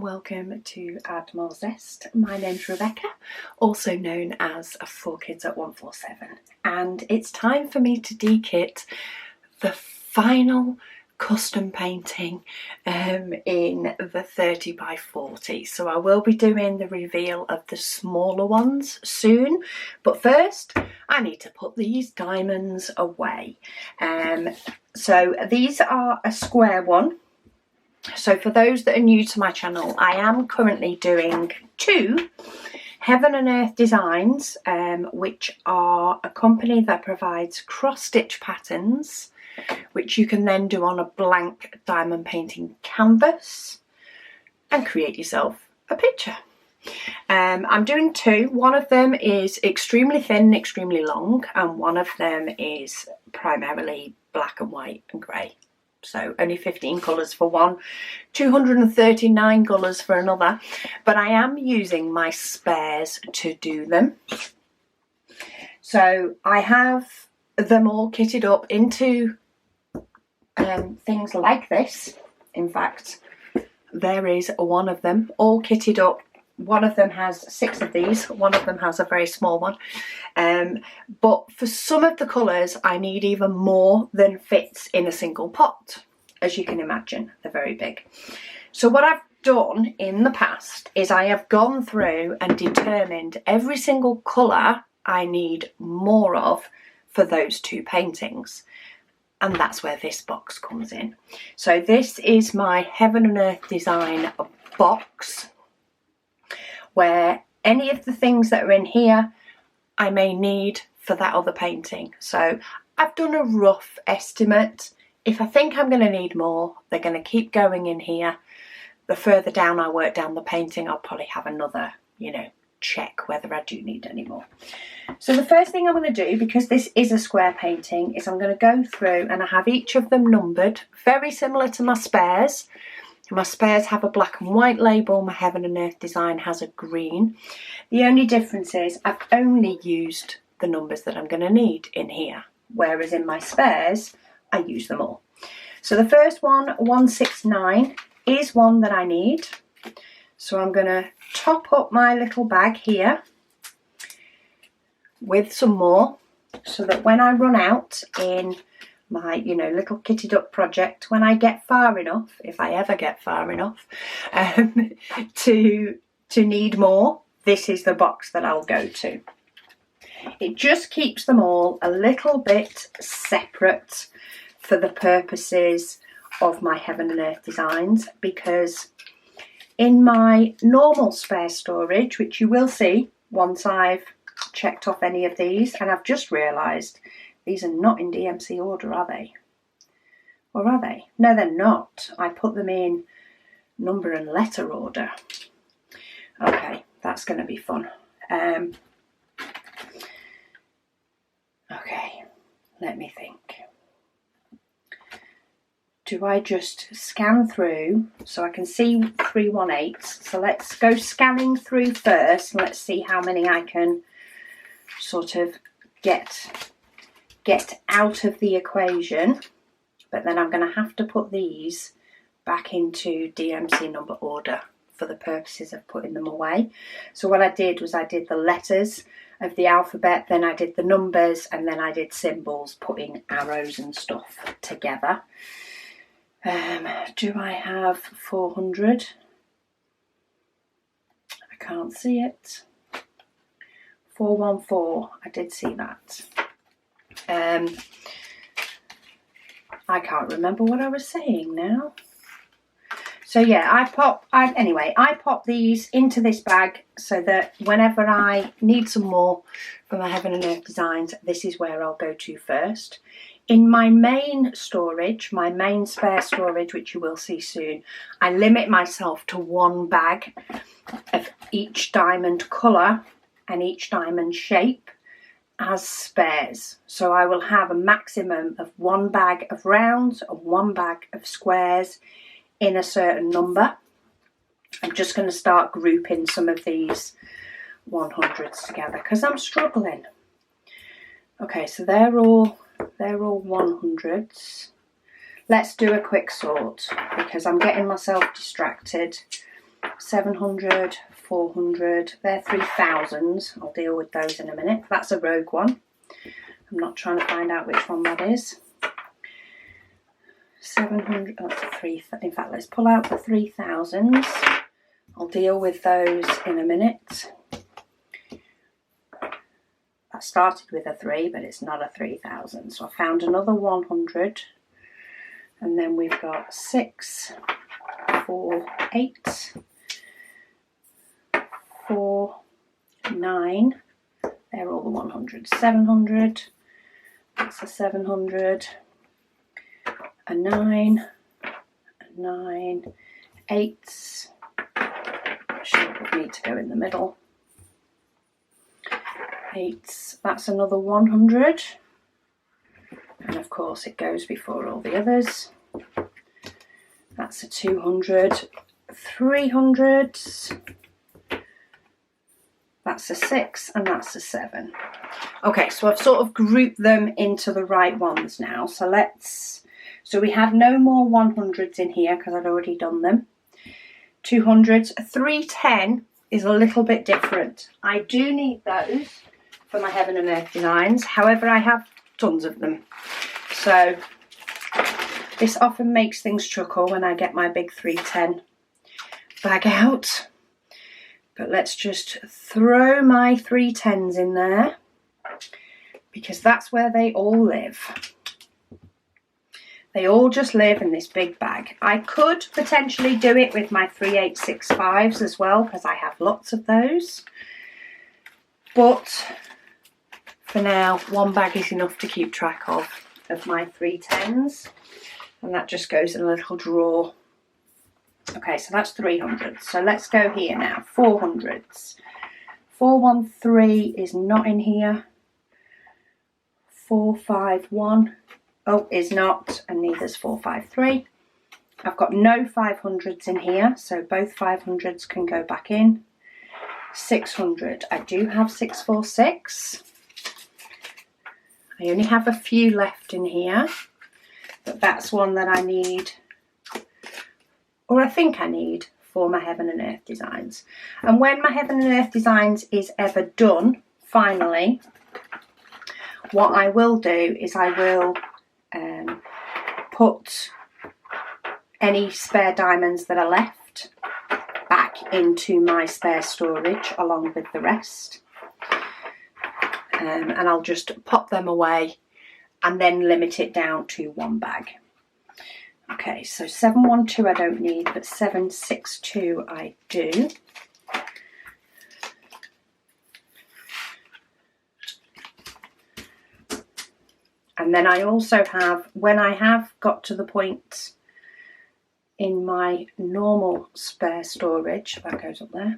and welcome to Add More Zest. My name's Rebecca, also known as 4Kids at 147, and it's time for me to dekit the final custom painting in the 30 by 40. So I will be doing the reveal of the smaller ones soon, but first I need to put these diamonds away. So these are a square one. So for those that are new to my channel, I am currently doing two Heaven and Earth Designs, which are a company that provides cross-stitch patterns, which you can then do on a blank diamond painting canvas and create yourself a picture. I'm doing two. One of them is extremely thin and extremely long, and one of them is primarily black and white and grey. So only 15 colours for one, 239 colours for another, but I am using my spares to do them. So I have them all kitted up into things like this. In fact, there is one of them all kitted up. One of them has 6 of these, one of them has a very small one. But for some of the colours, I need even more than fits in a single pot. As you can imagine, they're very big. So what I've done in the past is I have gone through and determined every single colour I need more of for those two paintings. And that's where this box comes in. So this is my Heaven and Earth Design box, where any of the things that are in here I may need for that other painting. So I've done a rough estimate. If I think I'm going to need more, they're going to keep going in here. The further down I work down the painting, I'll probably have another, check whether I do need any more. So the first thing I'm going to do, because this is a square painting, is I'm going to go through and I have each of them numbered, very similar to my spares. My spares have a black and white label, my Heaven and Earth Design has a green. The only difference is I've only used the numbers that I'm going to need in here, whereas in my spares, I use them all. So the first one, 169, is one that I need. So I'm going to top up my little bag here with some more, so that when I run out in my little kitted up project, when I get far enough, if I ever get far enough, to need more, this is the box that I'll go to. It just keeps them all a little bit separate for the purposes of my Heaven and Earth Designs, because in my normal spare storage, which you will see once I've checked off any of these, and I've just realised these are not in DMC order, are they? Or are they? No, they're not. I put them in number and letter order. Okay, that's going to be fun. Okay, let me think. Do I just scan through so I can see 318s? So let's go scanning through first. Let's see how many I can sort of get out of the equation. But then I'm going to have to put these back into DMC number order for the purposes of putting them away. So what I did was I did the letters of the alphabet, then I did the numbers, and then I did symbols, putting arrows and stuff together. Do I have 400? I can't see it. 414, I did see that. I can't remember what I was saying now. So yeah, I pop these into this bag so that whenever I need some more for my Heaven and Earth Designs, this is where I'll go to first. In my main storage, my main spare storage, which you will see soon, I limit myself to one bag of each diamond colour and each diamond shape as spares. So I will have a maximum of one bag of rounds and one bag of squares in a certain number. I'm just going to start grouping some of these 100s together because I'm struggling. Okay, so they're all 100s. Let's do a quick sort because I'm getting myself distracted. 700, 400, they're 3000s. I'll deal with those in a minute. That's a rogue one. I'm not trying to find out which one that is. 700, that's a 3, in fact let's pull out the 3000s. I'll deal with those in a minute. I started with a 3, but it's not a 3000, so I found another 100. And then we've got 6, 4, 8, 4, 9, they're all the 100s. 700, that's a 700, a 9, a 9, 8s, should need to go in the middle. 8s, that's another 100, and of course it goes before all the others. That's a 200, 300s, that's a 6, and that's a 7. Okay, so I've sort of grouped them into the right ones now. So we have no more 100s in here because I'd already done them. 200s, 310 is a little bit different. I do need those for my Heaven and Earth designs. However, I have tons of them. So this often makes things chuckle when I get my big 310 bag out. But let's just throw my 310s in there because that's where they all live. They all just live in this big bag. I could potentially do it with my 3865s as well because I have lots of those. But for now, one bag is enough to keep track of my 310s. And that just goes in a little drawer. Okay, so that's 300. So let's go here now. 400s. 413 is not in here. 451. Oh, is not, and neither's 453. I've got no 500s in here, so both 500s can go back in. 600. I do have 646. I only have a few left in here, but that's one that I need, or I think I need, for my Heaven and Earth designs. And when my Heaven and Earth designs is ever done, finally, what I will do is I will put any spare diamonds that are left back into my spare storage along with the rest. And I'll just pop them away and then limit it down to one bag. Okay, so 712 I don't need, but 762 I do. And then I also have, when I have got to the point in my normal spare storage, that goes up there,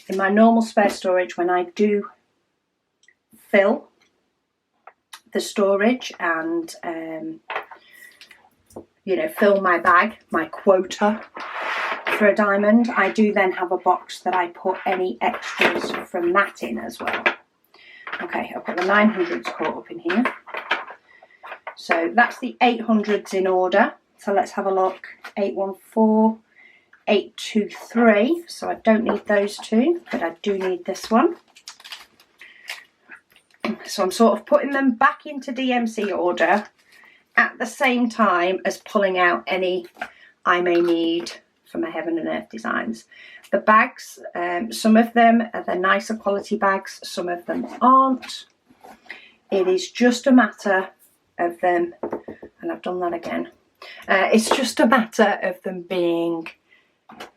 in my normal spare storage, when I do fill the storage and, you know, fill my bag, my quota for a diamond, I do then have a box that I put any extras from that in as well. Okay, I've got the 900s caught up in here. So that's the 800s in order. So let's have a look. 814, 823. So I don't need those two, but I do need this one. So I'm sort of putting them back into DMC order at the same time as pulling out any I may need for my Heaven and Earth designs. The bags, some of them are the nicer quality bags, some of them aren't. It is just a matter of them, and I've done that again. It's just a matter of them being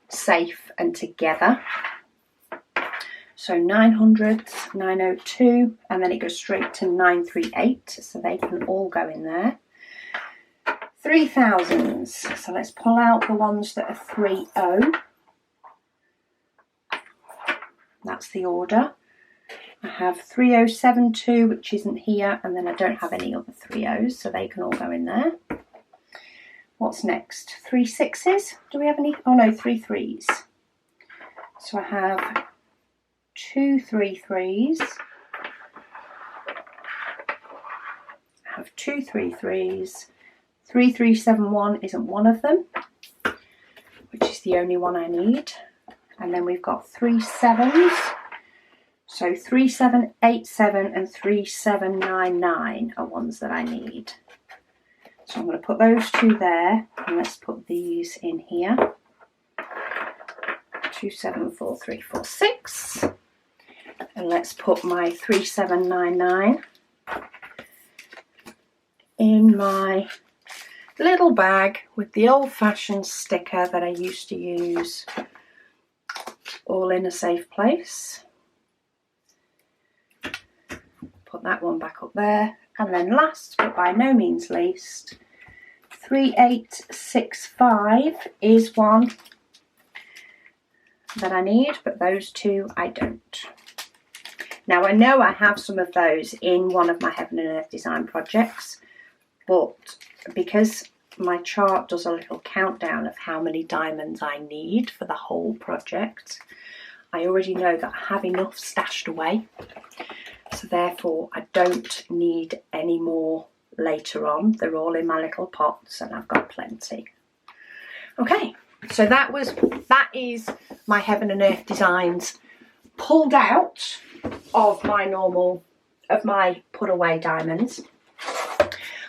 safe and together. So 900s, 902, and then it goes straight to 938, so they can all go in there. 3000s, so let's pull out the ones that are 30. That's the order. I have 3072, which isn't here, and then I don't have any other 30s, so they can all go in there. What's next? 36s? Do we have any? Oh no, 33s. So I have 2 33s. I have 2 33s. 3371 isn't one of them, which is the only one I need. and then we've got 3 7s. So 3787 and 3799 are ones that I need. So I'm going to put those two there, and let's put these in here. 274346, and let's put my 3799 in my little bag with the old-fashioned sticker that I used to use, all in a safe place. Put that one back up there, and then last but by no means least, 3865 is one that I need, but those two I don't. Now I know I have some of those in one of my Heaven and Earth design projects, but because my chart does a little countdown of how many diamonds I need for the whole project, I already know that I have enough stashed away, so therefore I don't need any more later on. They're all in my little pots and I've got plenty. Okay, so that is my Heaven and Earth designs pulled out of my put away diamonds.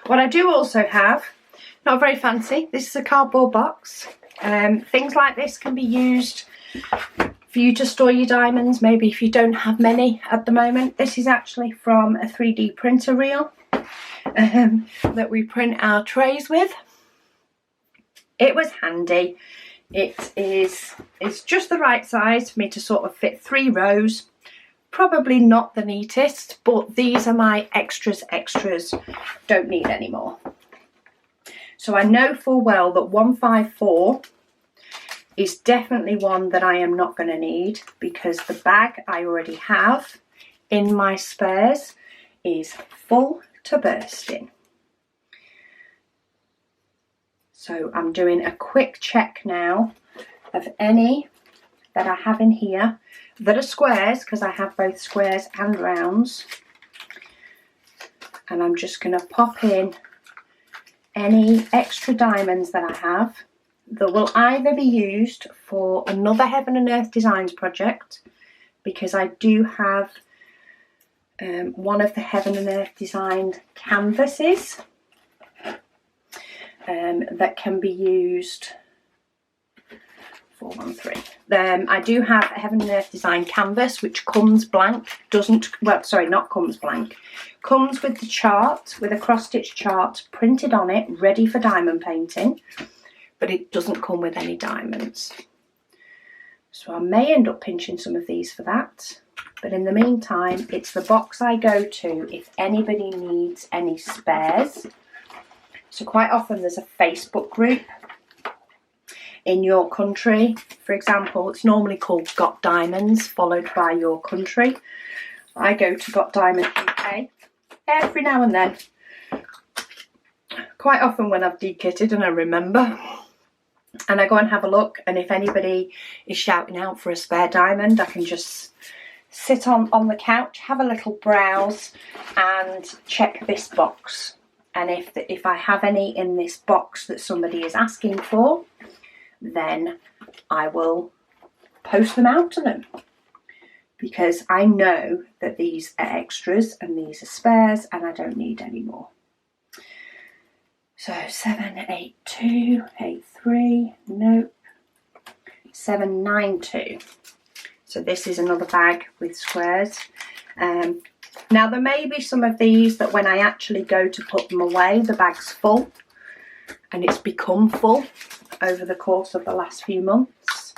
What I do also have, not very fancy, this is a cardboard box. Things like this can be used for you to store your diamonds, maybe if you don't have many at the moment. This is actually from a 3D printer reel that we print our trays with. It was handy. It's just the right size for me to sort of fit 3 rows. Probably not the neatest, but these are my extras. Don't need any more. So I know full well that 154 is definitely one that I am not going to need, because the bag I already have in my spares is full to bursting. So I'm doing a quick check now of any that I have in here that are squares, because I have both squares and rounds. And I'm just going to pop in any extra diamonds that I have that will either be used for another Heaven and Earth Designs project, because I do have one of the Heaven and Earth designed canvases that can be used. 413. I do have a Heaven and Earth design canvas which comes blank, comes with the chart, with a cross-stitch chart printed on it, ready for diamond painting, but it doesn't come with any diamonds. So I may end up pinching some of these for that, but in the meantime, it's the box I go to if anybody needs any spares. So quite often there's a Facebook group in your country. For example, it's normally called Got Diamonds, followed by your country. I go to Got Diamond UK every now and then. Quite often when I've dekitted and I remember. And I go and have a look, and if anybody is shouting out for a spare diamond, I can just sit on the couch, have a little browse and check this box. And if I have any in this box that somebody is asking for, then I will post them out to them, because I know that these are extras and these are spares and I don't need any more. So 78283, nope, 792. So this is another bag with squares. Now there may be some of these that when I actually go to put them away, the bag's full, and it's become full over the course of the last few months.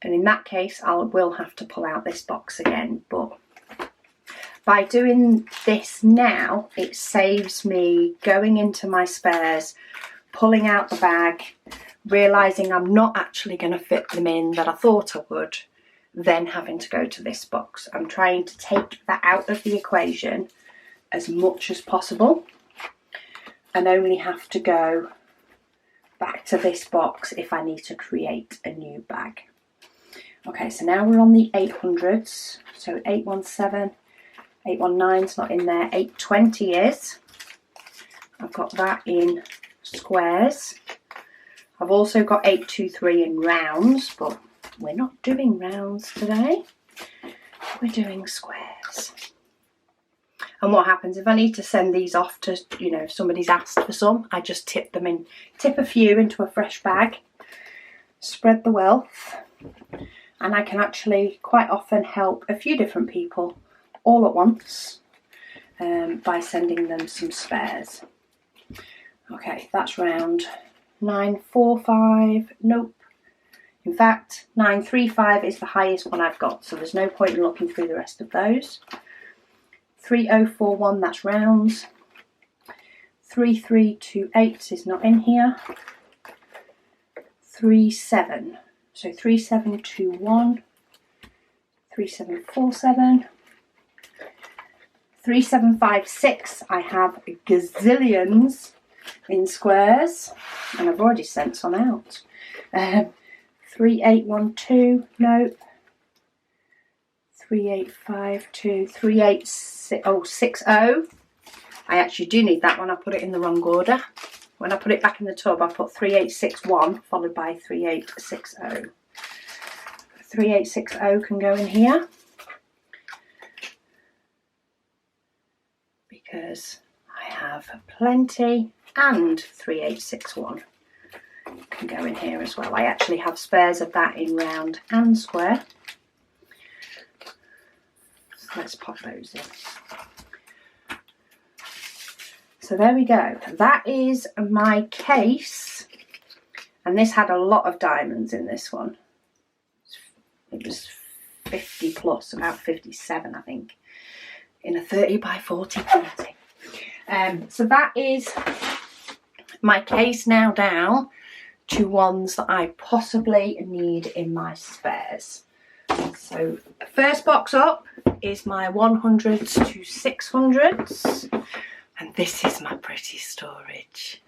And in that case, I will have to pull out this box again. But by doing this now, it saves me going into my spares, pulling out the bag, realising I'm not actually going to fit them in that I thought I would, then having to go to this box. I'm trying to take that out of the equation as much as possible and only have to go back to this box if I need to create a new bag. Okay, so now we're on the 800s. So 817, 819's not in there, 820 is. I've got that in squares. I've also got 823 in rounds, but we're not doing rounds today. We're doing squares. And what happens if I need to send these off to, you know, if somebody's asked for some, I just tip a few into a fresh bag, spread the wealth, and I can actually quite often help a few different people all at once by sending them some spares. Okay, that's round 945, nope. In fact, 935 is the highest one I've got, so there's no point in looking through the rest of those. 3041, that's rounds. 3328 is not in here. 37, so 3721, 3747, 3756, I have gazillions in squares, and I've already sent some out. 3812, nope. 3852, 38660. I actually do need that one. I put it in the wrong order. When I put it back in the tub, I put 3861 followed by 3860. 3860 can go in here because I have plenty, and 3861 can go in here as well. I actually have spares of that in round and square. So let's pop those in. So there we go. That is my case, and this had a lot of diamonds in this one. It was 50 plus, about 57 I think, in a 30 by 40 painting. So that is my case now down to ones that I possibly need in my spares. So the first box up is my 100s to 600s, and this is my pretty storage.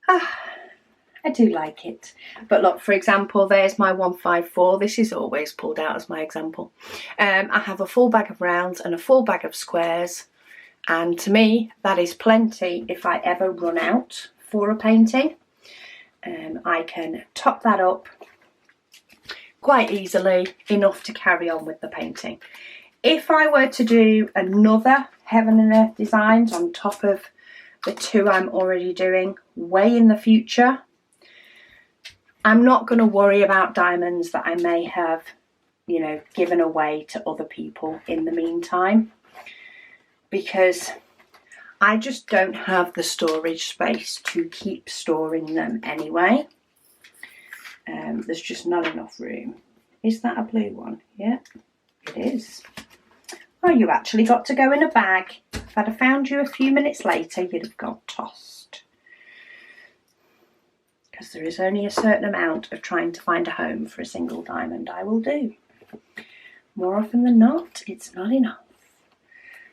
I do like it. But look, for example, there's my 154. This is always pulled out as my example. I have a full bag of rounds and a full bag of squares, and to me that is plenty if I ever run out for a painting. I can top that up quite easily, enough to carry on with the painting. If I were to do another Heaven and Earth Designs on top of the two I'm already doing way in the future, I'm not going to worry about diamonds that I may have, you know, given away to other people in the meantime, because I just don't have the storage space to keep storing them anyway. There's just not enough room. Is that a blue one? Yeah, it is. Oh, you actually got to go in a bag. If I'd have found you a few minutes later, you'd have got tossed. Because there is only a certain amount of trying to find a home for a single diamond I will do. More often than not, it's not enough.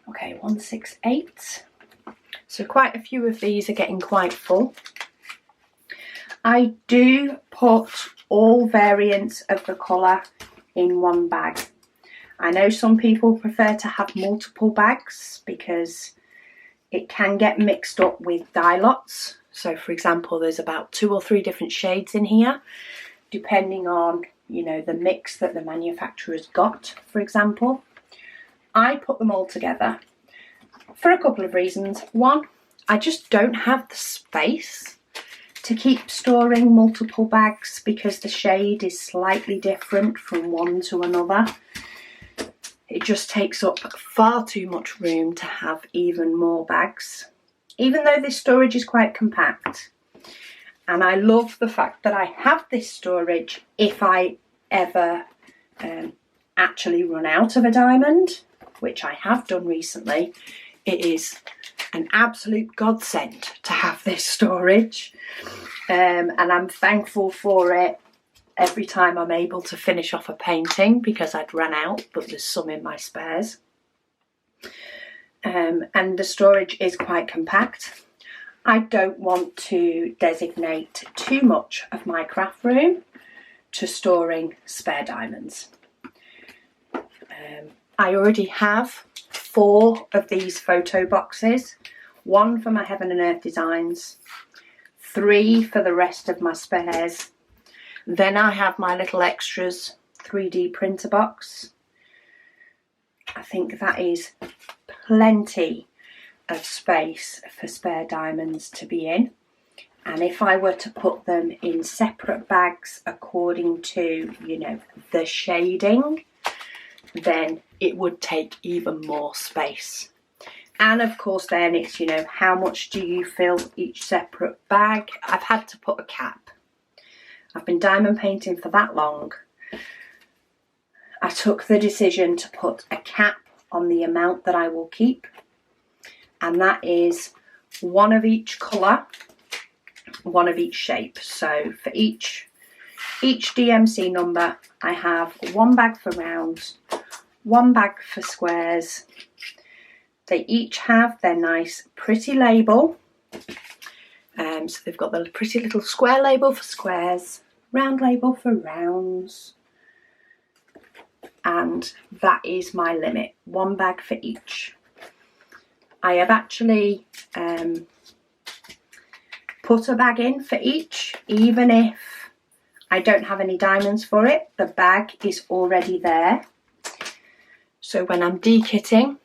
Okay, 168. So quite a few of these are getting quite full. I do put all variants of the colour in one bag. I know some people prefer to have multiple bags because it can get mixed up with dye lots. So for example, there's about 2 or 3 different shades in here, depending on, you know, the mix that the manufacturer's got, for example. I put them all together for a couple of reasons. One, I just don't have the space to keep storing multiple bags because the shade is slightly different from one to another. It just takes up far too much room to have even more bags, even though this storage is quite compact. And I love the fact that I have this storage if I ever actually run out of a diamond, which I have done recently. It is an absolute godsend to have this storage, and I'm thankful for it every time I'm able to finish off a painting, because I'd run out, but there's some in my spares. And the storage is quite compact. I don't want to designate too much of my craft room to storing spare diamonds. I already have 4 of these photo boxes, 1 for my Heaven and Earth Designs, 3 for the rest of my spares, Then I have my little extras 3D printer box. I think that is plenty of space for spare diamonds to be in. And if I were to put them in separate bags according to, you know, the shading, then it would take even more space. And of course then it's, you know, how much do you fill each separate bag? I've had to put a cap. I've been diamond painting for that long. I took the decision to put a cap on the amount that I will keep. And that is one of each colour, one of each shape. So for each DMC number, I have one bag for rounds, one bag for squares. They each have their nice pretty label. So they've got the pretty little square label for squares, round label for rounds. And that is my limit, one bag for each. I have actually put a bag in for each, even if I don't have any diamonds for it, the bag is already there. So when I'm dekitting,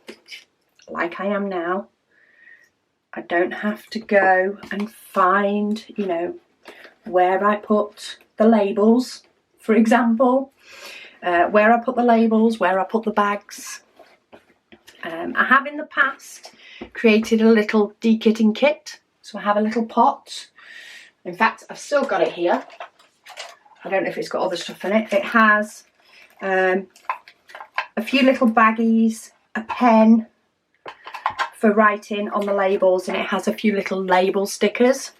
like I am now, I don't have to go and find, you know, where I put the labels, for example, where I put the labels, where I put the bags. I have in the past created a little dekitting kit. So I have a little pot. In fact, I've still got it here. I don't know if it's got other stuff in it. It has a few little baggies, a pen for writing on the labels, and it has a few little label stickers.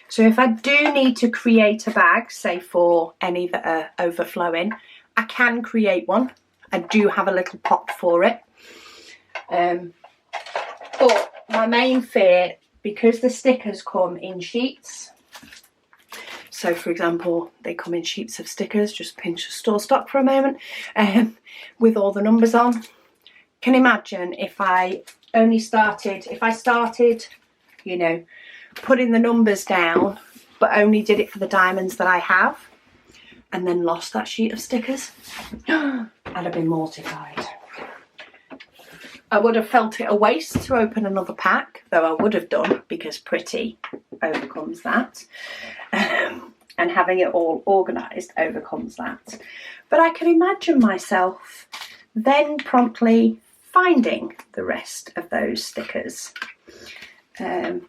So if I do need to create a bag, say for any that are overflowing, I can create one. I do have a little pot for it. But my main fear, because the stickers come in sheets, so for example they come in sheets of stickers, just pinch store stock for a moment, with all the numbers on. Can imagine if I started, you know, putting the numbers down but only did it for the diamonds that I have and then lost that sheet of stickers. I'd have been mortified. I would have felt it a waste to open another pack, though I would have done, because pretty overcomes that. And having it all organised overcomes that. But I can imagine myself then promptly finding the rest of those stickers at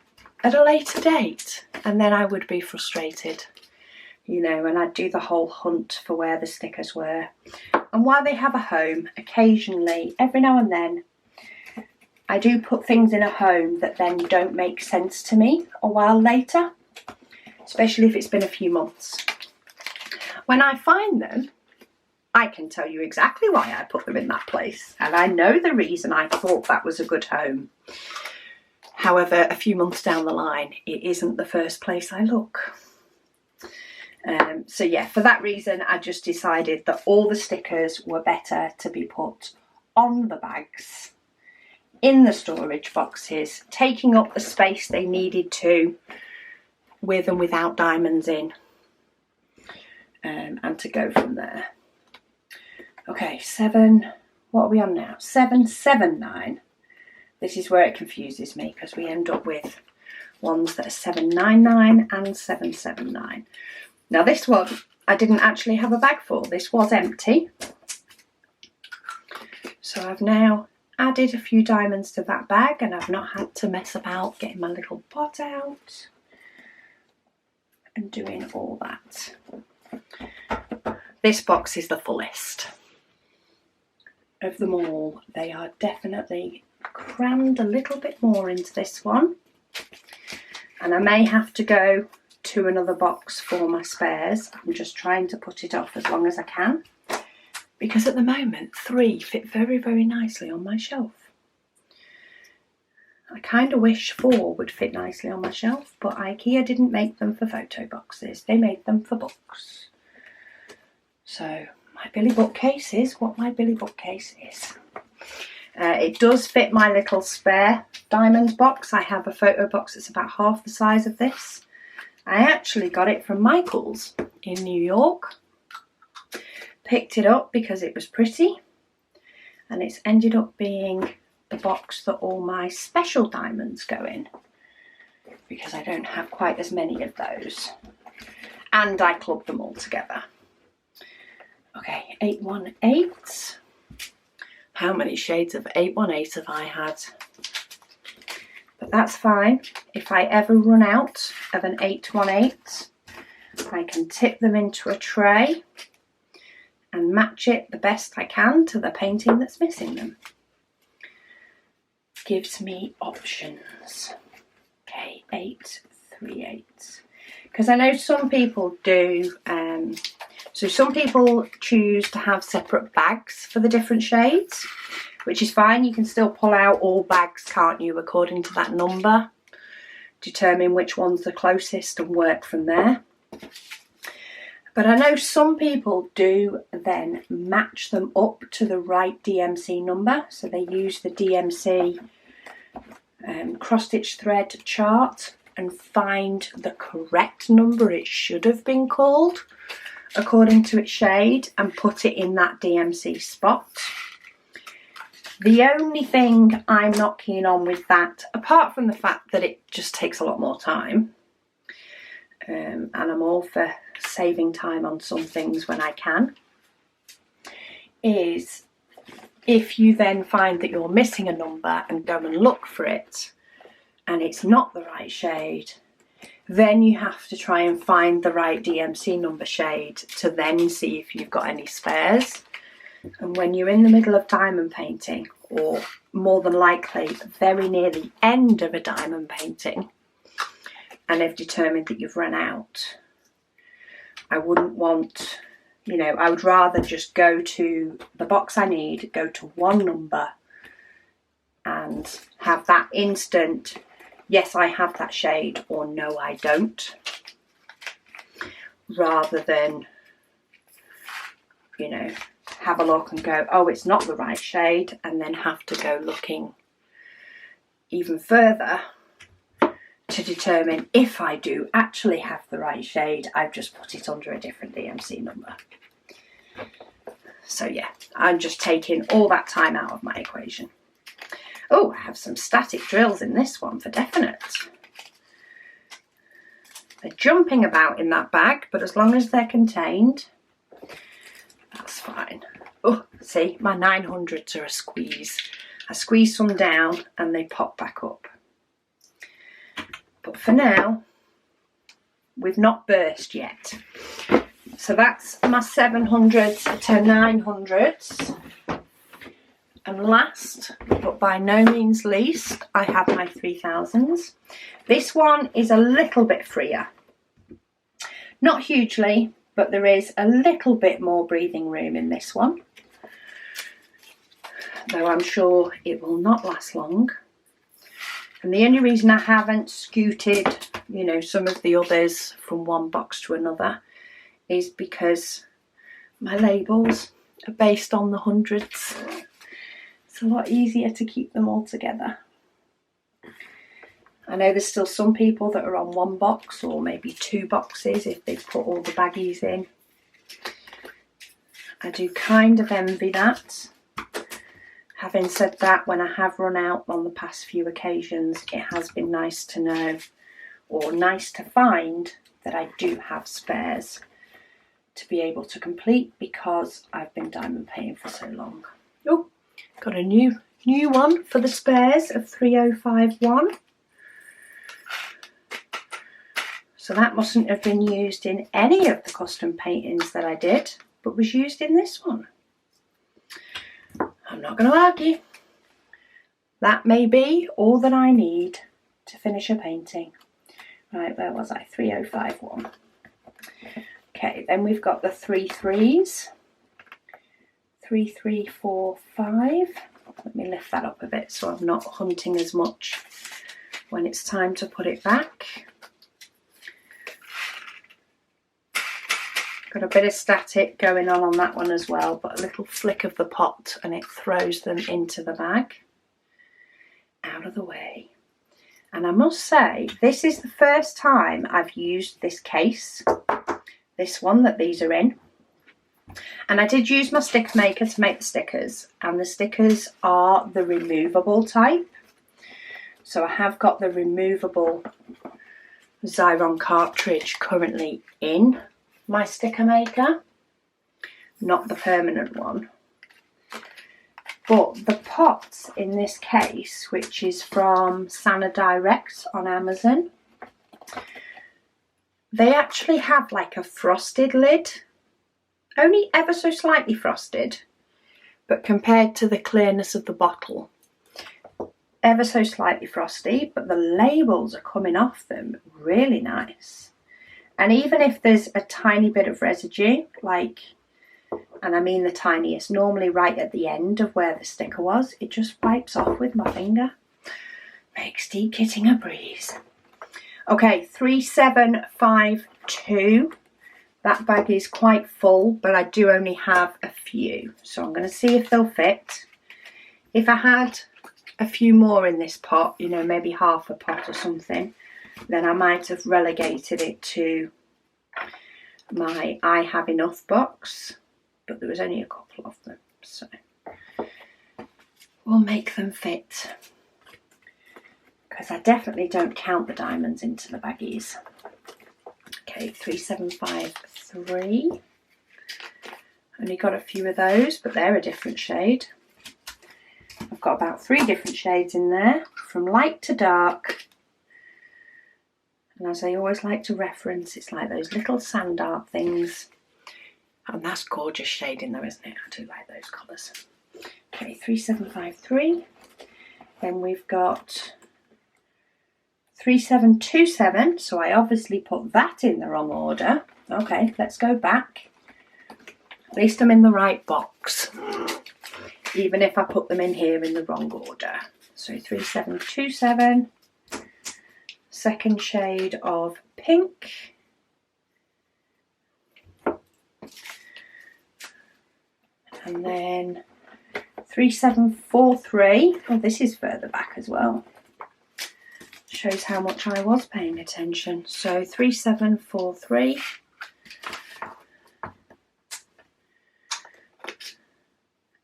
a later date. And then I would be frustrated, you know, and I'd do the whole hunt for where the stickers were. And while they have a home, occasionally, every now and then, I do put things in a home that then don't make sense to me a while later, especially if it's been a few months. When I find them, I can tell you exactly why I put them in that place, and I know the reason I thought that was a good home. However, a few months down the line, it isn't the first place I look. So yeah, for that reason, I just decided that all the stickers were better to be put on the bags, in the storage boxes, taking up the space they needed to, with and without diamonds in, and to go from there. Okay, what are we on now? 779. This is where it confuses me, because we end up with ones that are 799 and 779. Now this one, I didn't actually have a bag for. This was empty. So I've now added a few diamonds to that bag, and I've not had to mess about getting my little pot out and doing all that. This box is the fullest of them all. They are definitely crammed a little bit more into this one, and I may have to go to another box for my spares. I'm just trying to put it off as long as I can, because at the moment 3 fit very, very nicely on my shelf. I kind of wish 4 would fit nicely on my shelf, but IKEA didn't make them for photo boxes, they made them for books. So my Billy bookcase is what my Billy bookcase is. It does fit my little spare diamond box. I have a photo box that's about half the size of this, I actually got it from Michael's in New York. Picked it up because it was pretty, and it's ended up being the box that all my special diamonds go in, because I don't have quite as many of those, and I clubbed them all together. Okay, 818. How many shades of 818 have I had? But that's fine. If I ever run out of an 818, I can tip them into a tray and match it the best I can to the painting that's missing them. Gives me options. Okay, 838. Because I know some people do, so some people choose to have separate bags for the different shades, which is fine. You can still pull out all bags, can't you, according to that number. Determine which one's the closest and work from there. But I know some people do then match them up to the right DMC number. So they use the DMC cross-stitch thread chart and find the correct number it should have been called according to its shade and put it in that DMC spot. The only thing I'm not keen on with that, apart from the fact that it just takes a lot more time, and I'm all for saving time on some things when I can, is if you then find that you're missing a number and go and look for it and it's not the right shade, then you have to try and find the right DMC number shade to then see if you've got any spares. And when you're in the middle of diamond painting, or more than likely very near the end of a diamond painting, and have determined that you've run out, I wouldn't want, you know, I would rather just go to the box I need, go to one number and have that instant, yes, I have that shade, or no, I don't, rather than, you know, have a look and go, oh, it's not the right shade, and then have to go looking even further to determine if I do actually have the right shade. I've just put it under a different DMC number. So yeah, I'm just taking all that time out of my equation. Oh, I have some static drills in this one for definite. They're jumping about in that bag, but as long as they're contained, that's fine. Oh, see, my 900s are a squeeze. I squeeze some down and they pop back up. But for now, we've not burst yet. So that's my 700s to 900s. And last, but by no means least, I have my 3000s. This one is a little bit freer. Not hugely, but there is a little bit more breathing room in this one. Though I'm sure it will not last long. And the only reason I haven't scooted, you know, some of the others from one box to another is because my labels are based on the hundreds. It's a lot easier to keep them all together. I know there's still some people that are on one box or maybe two boxes if they've put all the baggies in. I do kind of envy that. Having said that, when I have run out on the past few occasions, it has been nice to know, or nice to find, that I do have spares to be able to complete because I've been diamond painting for so long. Oh, got a new one for the spares of 3051. So that mustn't have been used in any of the custom paintings that I did, but was used in this one. I'm not going to argue. That may be all that I need to finish a painting. Right, where was I? 3051. Okay, then we've got the 3 3s. 3 3 4 5. Let me lift that up a bit so I'm not hunting as much when it's time to put it back. Got a bit of static going on that one as well, but a little flick of the pot and it throws them into the bag. Out of the way. And I must say, this is the first time I've used this case, this one that these are in. And I did use my sticker maker to make the stickers, and the stickers are the removable type. So I have got the removable Xyron cartridge currently in my sticker maker, not the permanent one. But the pots in this case, which is from Sana Direct on Amazon, they actually have like a frosted lid, only ever so slightly frosted, but compared to the clearness of the bottle, ever so slightly frosty, but the labels are coming off them really nice. And even if there's a tiny bit of residue, like, and I mean the tiniest, normally right at the end of where the sticker was, it just wipes off with my finger. Makes deep kitting a breeze. Okay, 3752. That bag is quite full, but I do only have a few. So I'm going to see if they'll fit. If I had a few more in this pot, you know, maybe half a pot or something, then I might have relegated it to my I Have Enough box. But there was only a couple of them, so we'll make them fit, because I definitely don't count the diamonds into the baggies. Okay, 3753. Only got a few of those, but they're a different shade. I've got about 3 different shades in there, from light to dark. And as I always like to reference, it's like those little sand art things. And that's gorgeous shading though, isn't it? I do like those colours. Okay, 3753. Then we've got 3727. So I obviously put that in the wrong order. Okay, let's go back. At least I'm in the right box, even if I put them in here in the wrong order. So 3727. Second shade of pink. And then 3743, oh, this is further back as well. Shows how much I was paying attention. So 3743.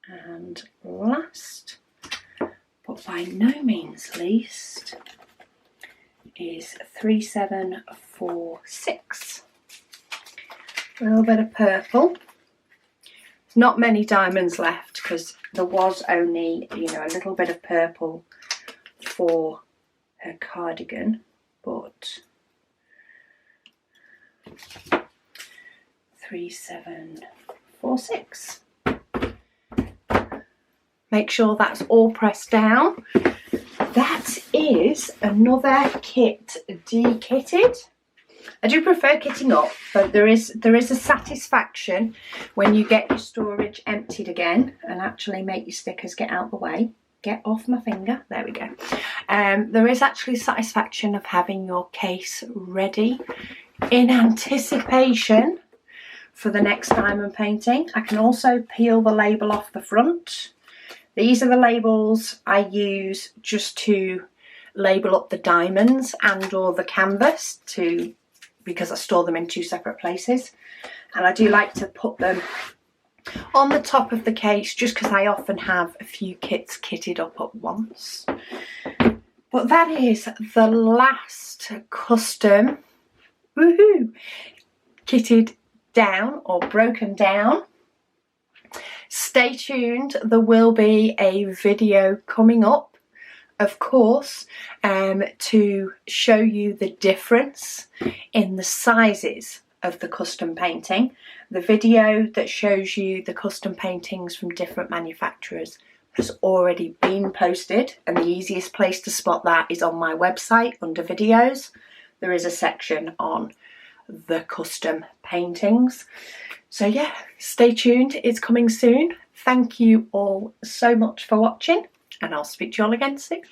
And last, but by no means least, is 3746. A little bit of purple. Not many diamonds left, because there was only, you know, a little bit of purple for her cardigan, but 3746. Make sure that's all pressed down. That is another kit de-kitted. I do prefer kitting up, but there is a satisfaction when you get your storage emptied again and actually make your stickers get out the way. Get off my finger. There we go. There is actually satisfaction of having your case ready in anticipation for the next diamond painting. I can also peel the label off the front. These are the labels I use just to label up the diamonds and or the canvas, because I store them in 2 separate places. And I do like to put them on the top of the case, just because I often have a few kits kitted up at once. But that is the last custom, woohoo, kitted down or broken down. Stay tuned, there will be a video coming up, of course, to show you the difference in the sizes of the custom painting. The video that shows you the custom paintings from different manufacturers has already been posted, and the easiest place to spot that is on my website under videos. There is a section on the custom paintings. So yeah, stay tuned, it's coming soon. Thank you all so much for watching, and I'll speak to you all again soon.